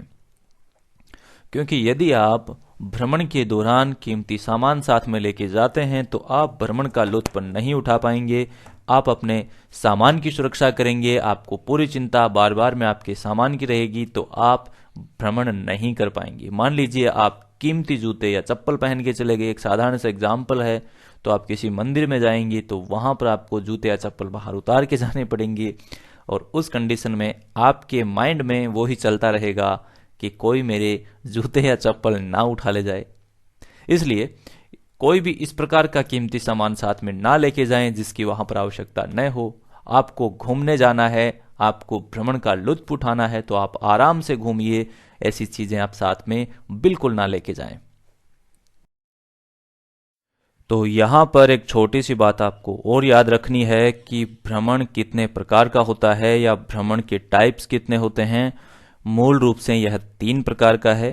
क्योंकि यदि आप भ्रमण के दौरान कीमती सामान साथ में लेके जाते हैं तो आप भ्रमण का लुत्फ नहीं उठा पाएंगे। आप अपने सामान की सुरक्षा करेंगे, आपको पूरी चिंता बार बार में आपके सामान की रहेगी, तो आप भ्रमण नहीं कर पाएंगे। मान लीजिए आप कीमती जूते या चप्पल पहन के चले गए, एक साधारण सा एग्जाम्पल है, तो आप किसी मंदिर में जाएंगे तो वहां पर आपको जूते या चप्पल बाहर उतार के जाने पड़ेंगे, और उस कंडीशन में आपके माइंड में वो ही चलता रहेगा कि कोई मेरे जूते या चप्पल ना उठा ले जाए। इसलिए कोई भी इस प्रकार का कीमती सामान साथ में ना लेके जाएं जिसकी वहां पर आवश्यकता न हो। आपको घूमने जाना है, आपको भ्रमण का लुत्फ उठाना है, तो आप आराम से घूमिए, ऐसी चीजें आप साथ में बिल्कुल ना लेके जाएं। तो यहाँ पर एक छोटी सी बात आपको और याद रखनी है कि भ्रमण कितने प्रकार का होता है या भ्रमण के टाइप्स कितने होते हैं। मूल रूप से यह 3 प्रकार का है।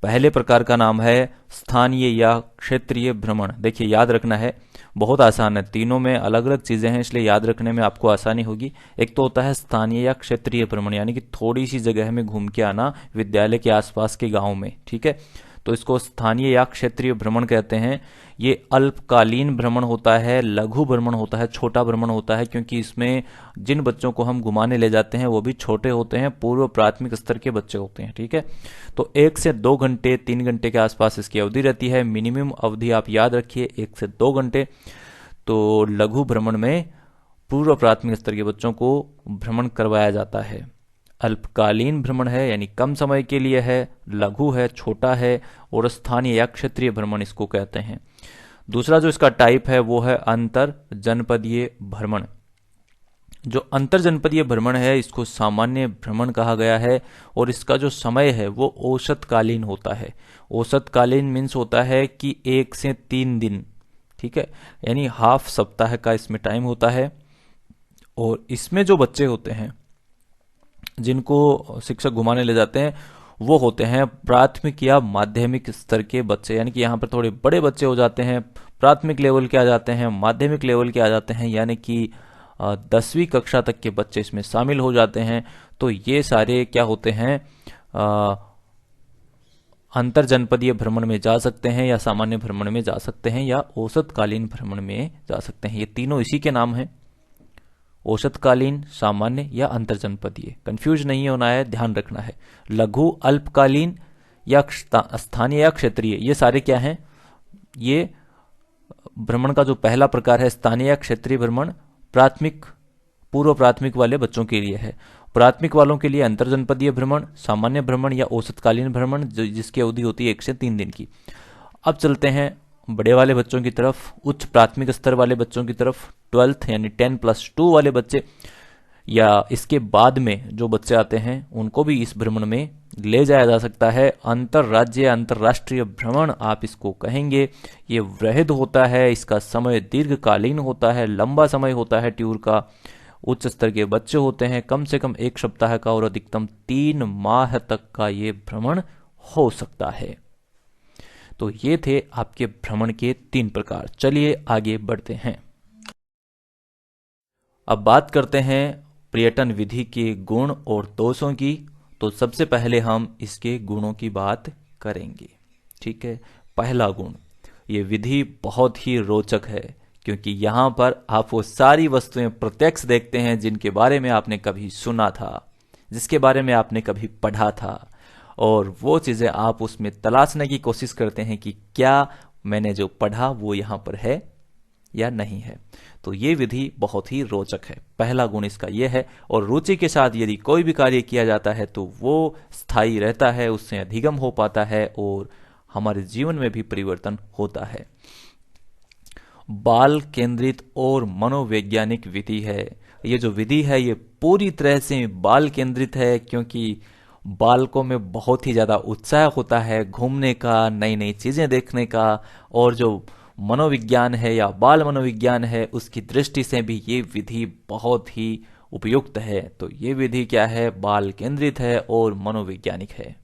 पहले प्रकार का नाम है स्थानीय या क्षेत्रीय भ्रमण। देखिए याद रखना है, बहुत आसान है, तीनों में अलग अलग चीजें हैं, इसलिए याद रखने में आपको आसानी होगी। एक तो होता है स्थानीय या क्षेत्रीय भ्रमण, यानी कि थोड़ी सी जगह में घूम के आना, विद्यालय के आसपास के गांव में, ठीक है, तो इसको स्थानीय या क्षेत्रीय भ्रमण कहते हैं। ये अल्पकालीन भ्रमण होता है, लघु भ्रमण होता है, छोटा भ्रमण होता है, क्योंकि इसमें जिन बच्चों को हम घुमाने ले जाते हैं वो भी छोटे होते हैं, पूर्व प्राथमिक स्तर के बच्चे होते हैं, ठीक है। तो 1 से 2 घंटे 3 घंटे के आसपास इसकी अवधि रहती है। मिनिमम अवधि आप याद रखिए 1 से 2 घंटे। तो लघु भ्रमण में पूर्व प्राथमिक स्तर के बच्चों को भ्रमण करवाया जाता है। अल्पकालीन भ्रमण है यानी कम समय के लिए है, लघु है छोटा है, और स्थानीय या क्षेत्रीय भ्रमण इसको कहते हैं। दूसरा जो इसका टाइप है वो है अंतर जनपदीय भ्रमण। जो अंतर जनपदीय भ्रमण है इसको सामान्य भ्रमण कहा गया है, और इसका जो समय है वो औसतकालीन होता है। औसतकालीन मीन्स होता है कि 1 से 3 दिन, ठीक है, यानी हाफ सप्ताह का इसमें टाइम होता है। और इसमें जो बच्चे होते हैं जिनको शिक्षक घुमाने ले जाते हैं वो होते हैं प्राथमिक या माध्यमिक स्तर के बच्चे, यानी कि यहाँ पर थोड़े बड़े बच्चे हो जाते हैं, प्राथमिक लेवल के आ जाते हैं, माध्यमिक लेवल के आ जाते हैं, यानी कि 10वीं कक्षा तक के बच्चे इसमें शामिल हो जाते हैं। तो ये सारे क्या होते हैं, अंतर जनपदीय भ्रमण में जा सकते हैं, या सामान्य भ्रमण में जा सकते हैं, या औसतकालीन भ्रमण में जा सकते हैं। ये तीनों इसी के नाम हैं, औसतकालीन, सामान्य या अंतर जनपदीय। कंफ्यूज नहीं होना है, ध्यान रखना है। लघु, अल्पकालीन या स्थानीय या क्षेत्रीय, ये सारे क्या हैं, ये भ्रमण का जो पहला प्रकार है स्थानीय या क्षेत्रीय भ्रमण, प्राथमिक, पूर्व प्राथमिक वाले बच्चों के लिए है। प्राथमिक वालों के लिए अंतरजनपदीय भ्रमण, सामान्य भ्रमण या औसतकालीन भ्रमण, जिसकी अवधि होती है 1 से 3 दिन की। अब चलते हैं बड़े वाले बच्चों की तरफ, उच्च प्राथमिक स्तर वाले बच्चों की तरफ, 12th यानी 10+2 वाले बच्चे, या इसके बाद में जो बच्चे आते हैं उनको भी इस भ्रमण में ले जाया जा सकता है। अंतरराज्य अंतरराष्ट्रीय भ्रमण आप इसको कहेंगे। ये वृहद होता है, इसका समय दीर्घकालीन होता है, लंबा समय होता है टूर का। उच्च स्तर के बच्चे होते हैं, कम से कम 1 सप्ताह का और अधिकतम 3 माह तक का ये भ्रमण हो सकता है। तो ये थे आपके भ्रमण के 3 प्रकार। चलिए आगे बढ़ते हैं। अब बात करते हैं पर्यटन विधि के गुण और दोषों की। तो सबसे पहले हम इसके गुणों की बात करेंगे। ठीक है, पहला गुण, ये विधि बहुत ही रोचक है, क्योंकि यहाँ पर आप वो सारी वस्तुएं प्रत्यक्ष देखते हैं जिनके बारे में आपने कभी सुना था, जिसके बारे में आपने कभी पढ़ा था, और वो चीज़ें आप उसमें तलाशने की कोशिश करते हैं कि क्या मैंने जो पढ़ा वो यहाँ पर है या नहीं है। तो ये विधि बहुत ही रोचक है, पहला गुण इसका ये है। और रुचि के साथ यदि कोई भी कार्य किया जाता है तो वो स्थायी रहता है, उससे अधिगम हो पाता है और हमारे जीवन में भी परिवर्तन होता है। बाल केंद्रित और मनोवैज्ञानिक विधि है। ये जो विधि है ये पूरी तरह से बाल केंद्रित है, क्योंकि बालकों में बहुत ही ज्यादा उत्साह होता है घूमने का, नई नई चीजें देखने का, और जो मनोविज्ञान है या बाल मनोविज्ञान है उसकी दृष्टि से भी ये विधि बहुत ही उपयुक्त है। तो ये विधि क्या है, बाल केंद्रित है और मनोवैज्ञानिक है।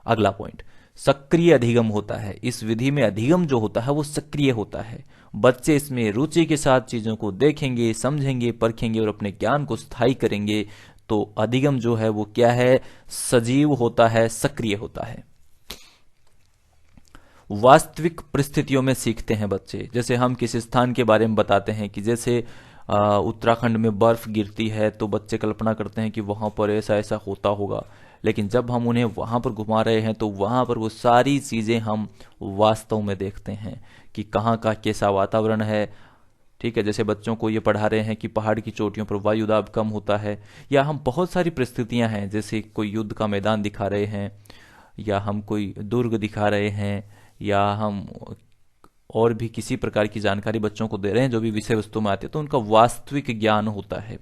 अगला पॉइंट, सक्रिय अधिगम होता है। इस विधि में अधिगम जो होता है वो सक्रिय होता है। बच्चे इसमें रुचि के साथ चीजों को देखेंगे, समझेंगे, परखेंगे और अपने ज्ञान को स्थायी करेंगे। तो अधिगम जो है वो क्या है, सजीव होता है, सक्रिय होता है। वास्तविक परिस्थितियों में सीखते हैं बच्चे। जैसे हम किसी स्थान के बारे में बताते हैं कि जैसे उत्तराखंड में बर्फ गिरती है, तो बच्चे कल्पना करते हैं कि वहां पर ऐसा ऐसा होता होगा, लेकिन जब हम उन्हें वहां पर घुमा रहे हैं तो वहां पर वो सारी चीजें हम वास्तव में देखते हैं कि कहाँ का कैसा वातावरण है। ठीक है, जैसे बच्चों को ये पढ़ा रहे हैं कि पहाड़ की चोटियों पर वायु दाब कम होता है, या हम बहुत सारी परिस्थितियां हैं, जैसे कोई युद्ध का मैदान दिखा रहे हैं, या हम कोई दुर्ग दिखा रहे हैं, या हम और भी किसी प्रकार की जानकारी बच्चों को दे रहे हैं जो भी विषय वस्तु में आते हैं, तो उनका वास्तविक ज्ञान होता है।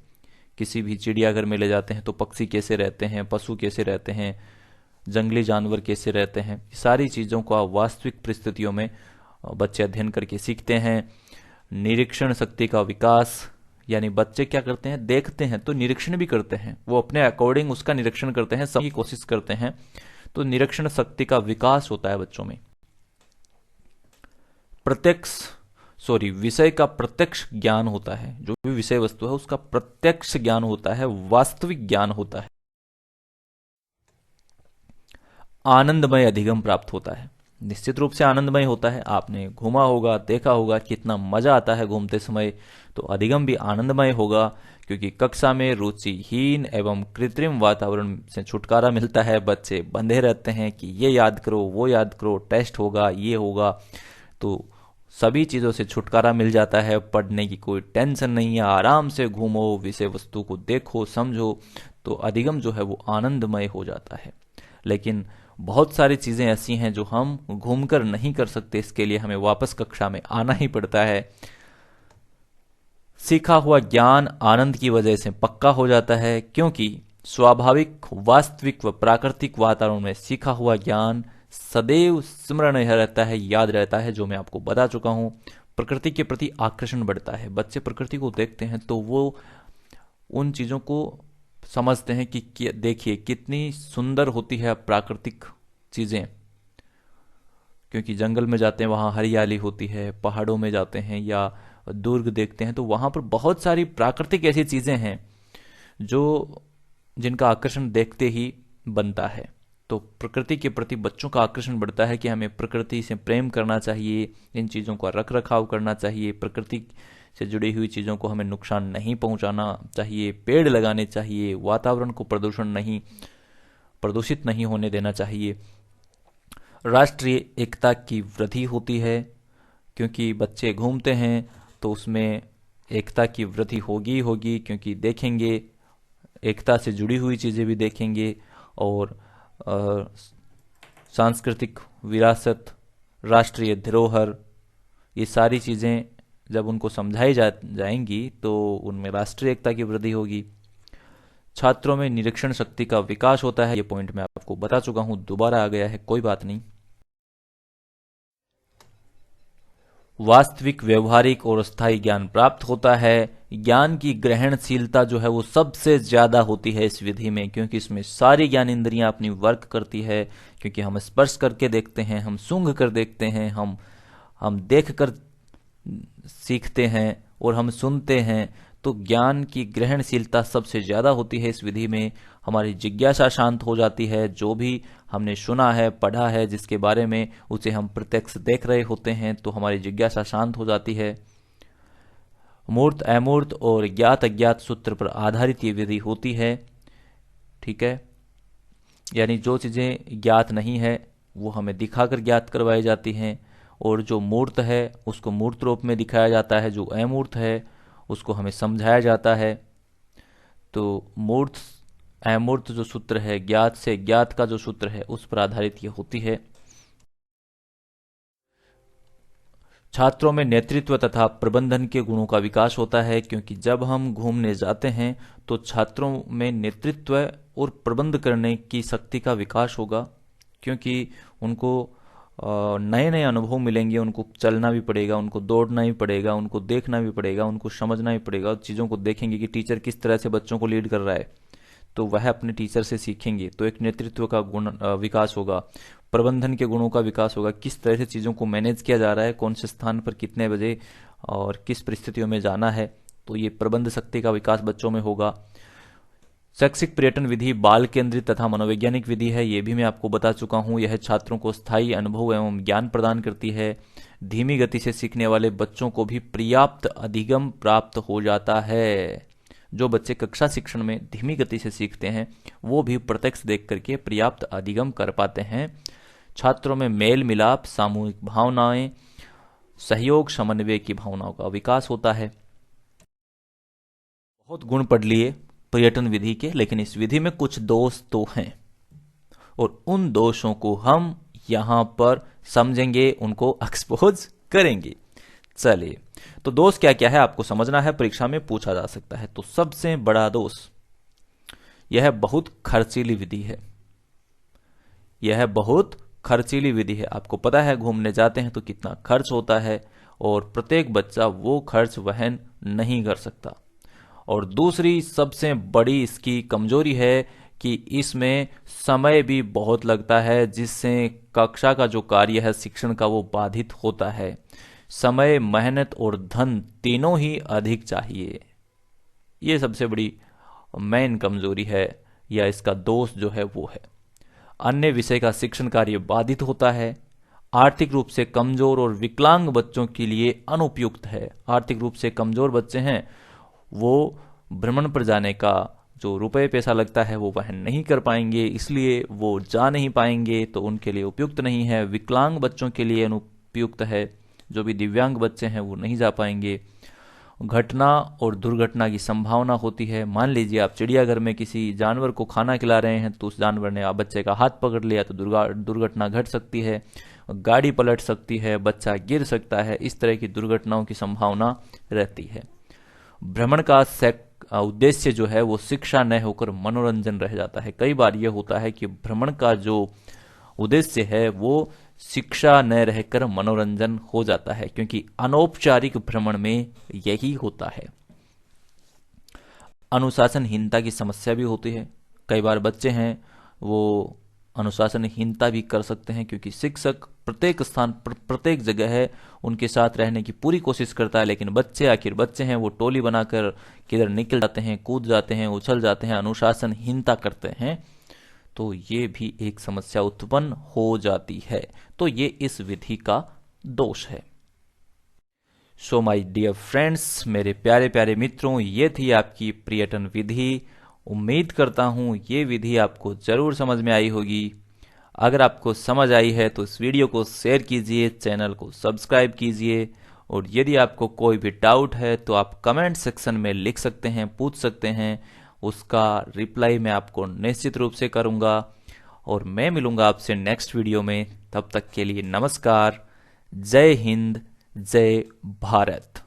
किसी भी चिड़ियाघर में ले जाते हैं तो पक्षी कैसे रहते हैं, पशु कैसे रहते हैं, जंगली जानवर कैसे रहते हैं, सारी चीज़ों को वास्तविक परिस्थितियों में बच्चे अध्ययन करके सीखते हैं। निरीक्षण शक्ति का विकास, यानी बच्चे क्या करते हैं, देखते हैं तो निरीक्षण भी करते हैं, वो अपने अकॉर्डिंग उसका निरीक्षण करते हैं, समझने की कोशिश करते हैं, तो निरीक्षण शक्ति का विकास होता है बच्चों में। विषय का प्रत्यक्ष ज्ञान होता है, जो भी विषय वस्तु है उसका प्रत्यक्ष ज्ञान होता है, वास्तविक ज्ञान होता है। आनंदमय अधिगम प्राप्त होता है, निश्चित रूप से आनंदमय होता है। आपने घूमा होगा, देखा होगा कितना मजा आता है घूमते समय, तो अधिगम भी आनंदमय होगा, क्योंकि कक्षा में रुचिहीन एवं कृत्रिम वातावरण से छुटकारा मिलता है। बच्चे बंधे रहते हैं कि ये याद करो, वो याद करो, टेस्ट होगा, ये होगा, तो सभी चीज़ों से छुटकारा मिल जाता है। पढ़ने की कोई टेंशन नहीं है, आराम से घूमो, विषय वस्तु को देखो, समझो, तो अधिगम जो है वो आनंदमय हो जाता है। लेकिन बहुत सारी चीज़ें ऐसी हैं जो हम घूमकर नहीं कर सकते, इसके लिए हमें वापस कक्षा में आना ही पड़ता है। सीखा हुआ ज्ञान आनंद की वजह से पक्का हो जाता है, क्योंकि स्वाभाविक, वास्तविक व प्राकृतिक वातावरण में सीखा हुआ ज्ञान सदैव स्मरण रहता है, याद रहता है, जो मैं आपको बता चुका हूं। प्रकृति के प्रति आकर्षण बढ़ता है, बच्चे प्रकृति को देखते हैं तो वो उन चीज़ों को समझते हैं कि देखिए कितनी सुंदर होती है प्राकृतिक चीज़ें, क्योंकि जंगल में जाते हैं वहाँ हरियाली होती है, पहाड़ों में जाते हैं या दुर्ग देखते हैं तो वहाँ पर बहुत सारी प्राकृतिक ऐसी चीज़ें हैं जो जिनका आकर्षण देखते ही बनता है। तो प्रकृति के प्रति बच्चों का आकर्षण बढ़ता है कि हमें प्रकृति से प्रेम करना चाहिए, इन चीज़ों का रख रखाव करना चाहिए, प्रकृति से जुड़ी हुई चीज़ों को हमें नुकसान नहीं पहुंचाना चाहिए, पेड़ लगाने चाहिए, वातावरण को प्रदूषित नहीं होने देना चाहिए। राष्ट्रीय एकता की वृद्धि होती है, क्योंकि बच्चे घूमते हैं तो उसमें एकता की वृद्धि होगी होगी, क्योंकि देखेंगे, एकता से जुड़ी हुई चीज़ें भी देखेंगे और अ, सांस्कृतिक विरासत, राष्ट्रीय धरोहर, ये सारी चीज़ें जब उनको समझाई जाएंगी तो उनमें राष्ट्रीय एकता की वृद्धि होगी। छात्रों में निरीक्षण शक्ति का विकास होता है, ये पॉइंट मैं आपको बता चुका हूँ, दोबारा आ गया है, कोई बात नहीं। वास्तविक, व्यवहारिक और स्थायी ज्ञान प्राप्त होता है। ज्ञान की ग्रहणशीलता जो है वो सबसे ज्यादा होती है इस विधि में, क्योंकि इसमें सारी ज्ञान इंद्रियां अपनी वर्क करती है, क्योंकि हम स्पर्श करके देखते हैं, हम सूंघ कर देखते हैं, हम देख कर सीखते हैं और हम सुनते हैं। तो ज्ञान की ग्रहणशीलता सबसे ज्यादा होती है इस विधि में। हमारी जिज्ञासा शांत हो जाती है, जो भी हमने सुना है, पढ़ा है, जिसके बारे में उसे हम प्रत्यक्ष देख रहे होते हैं तो हमारी जिज्ञासा शांत हो जाती है। मूर्त, अमूर्त और ज्ञात अज्ञात सूत्र पर आधारित ये विधि होती है। ठीक है, यानी जो चीज़ें ज्ञात नहीं है वो हमें दिखाकर ज्ञात करवाई जाती हैं, और जो मूर्त है उसको मूर्त रूप में दिखाया जाता है, जो अमूर्त है उसको हमें समझाया जाता है। तो मूर्त अमूर्त जो सूत्र है, ज्ञात से ज्ञात का जो सूत्र है, उस पर आधारित ये होती है। छात्रों में नेतृत्व तथा प्रबंधन के गुणों का विकास होता है, क्योंकि जब हम घूमने जाते हैं तो छात्रों में नेतृत्व और प्रबंध करने की शक्ति का विकास होगा, क्योंकि उनको नए नए अनुभव मिलेंगे, उनको चलना भी पड़ेगा, उनको दौड़ना भी पड़ेगा, उनको देखना भी पड़ेगा, उनको समझना भी पड़ेगा, चीज़ों को देखेंगे कि टीचर किस तरह से बच्चों को लीड कर रहा है, तो वह अपने टीचर से सीखेंगे। तो एक नेतृत्व का गुण विकास होगा, प्रबंधन के गुणों का विकास होगा, किस तरह से चीज़ों को मैनेज किया जा रहा है, कौन से स्थान पर कितने बजे और किस परिस्थितियों में जाना है, तो ये प्रबंध शक्ति का विकास बच्चों में होगा। शैक्षिक पर्यटन विधि बाल केंद्रित तथा मनोवैज्ञानिक विधि है, ये भी मैं आपको बता चुका हूँ। यह छात्रों को स्थायी अनुभव एवं ज्ञान प्रदान करती है। धीमी गति से सीखने वाले बच्चों को भी पर्याप्त अधिगम प्राप्त हो जाता है। जो बच्चे कक्षा शिक्षण में धीमी गति से सीखते हैं वो भी प्रत्यक्ष देख करके पर्याप्त अधिगम कर पाते हैं। छात्रों में मेल मिलाप, सामूहिक भावनाएं, सहयोग, समन्वय की भावनाओं का विकास होता है। बहुत गुण पढ़ लिए पर्यटन विधि के, लेकिन इस विधि में कुछ दोष तो हैं और उन दोषों को हम यहां पर समझेंगे, उनको एक्सपोज करेंगे। चलिए, तो दोष क्या क्या है आपको समझना है, परीक्षा में पूछा जा सकता है। तो सबसे बड़ा दोष, यह बहुत खर्चीली विधि है। यह बहुत खर्चीली विधि है। आपको पता है घूमने जाते हैं तो कितना खर्च होता है और प्रत्येक बच्चा वो खर्च वहन नहीं कर सकता। और दूसरी सबसे बड़ी इसकी कमजोरी है कि इसमें समय भी बहुत लगता है, जिससे कक्षा का जो कार्य है शिक्षण का वो बाधित होता है। समय, मेहनत और धन तीनों ही अधिक चाहिए। ये सबसे बड़ी मेन कमजोरी है, या इसका दोष जो है वो है। अन्य विषय का शिक्षण कार्य बाधित होता है। आर्थिक रूप से कमजोर और विकलांग बच्चों के लिए अनुपयुक्त है। आर्थिक रूप से कमजोर बच्चे हैं, वो भ्रमण पर जाने का जो रुपए पैसा लगता है वो वहन नहीं कर पाएंगे, इसलिए वो जा नहीं पाएंगे, तो उनके लिए उपयुक्त नहीं है। विकलांग बच्चों के लिए अनुपयुक्त है, जो भी दिव्यांग बच्चे हैं वो नहीं जा पाएंगे। घटना और दुर्घटना की संभावना होती है। मान लीजिए आप चिड़ियाघर में किसी जानवर को खाना खिला रहे हैं, तो उस जानवर ने आप बच्चे का हाथ पकड़ लिया तो दुर्घटना घट सकती है, गाड़ी पलट सकती है, बच्चा गिर सकता है, इस तरह की दुर्घटनाओं की संभावना रहती है। भ्रमण का उद्देश्य जो है वो शिक्षा न होकर मनोरंजन रह जाता है। कई बार यह होता है कि भ्रमण का जो उद्देश्य है वो शिक्षा न रहकर मनोरंजन हो जाता है, क्योंकि अनौपचारिक भ्रमण में यही होता है। अनुशासनहीनता की समस्या भी होती है। कई बार बच्चे हैं वो अनुशासनहीनता भी कर सकते हैं, क्योंकि शिक्षक प्रत्येक स्थान पर प्रत्येक जगह है उनके साथ रहने की पूरी कोशिश करता है, लेकिन बच्चे आखिर बच्चे हैं, वो टोली बनाकर किधर निकल जाते हैं, कूद जाते हैं, उछल जाते हैं, अनुशासनहीनता करते हैं। तो ये भी एक समस्या उत्पन्न हो जाती है। तो ये इस विधि का दोष है। सो माय डियर फ्रेंड्स, मेरे प्यारे प्यारे मित्रों, ये थी आपकी पर्यटन विधि। उम्मीद करता हूँ ये विधि आपको जरूर समझ में आई होगी। अगर आपको समझ आई है तो इस वीडियो को शेयर कीजिए, चैनल को सब्सक्राइब कीजिए, और यदि आपको कोई भी डाउट है तो आप कमेंट सेक्शन में लिख सकते हैं, पूछ सकते हैं। उसका रिप्लाई मैं आपको निश्चित रूप से करूँगा। और मैं मिलूँगा आपसे नेक्स्ट वीडियो में। तब तक के लिए नमस्कार। जय हिंद, जय भारत।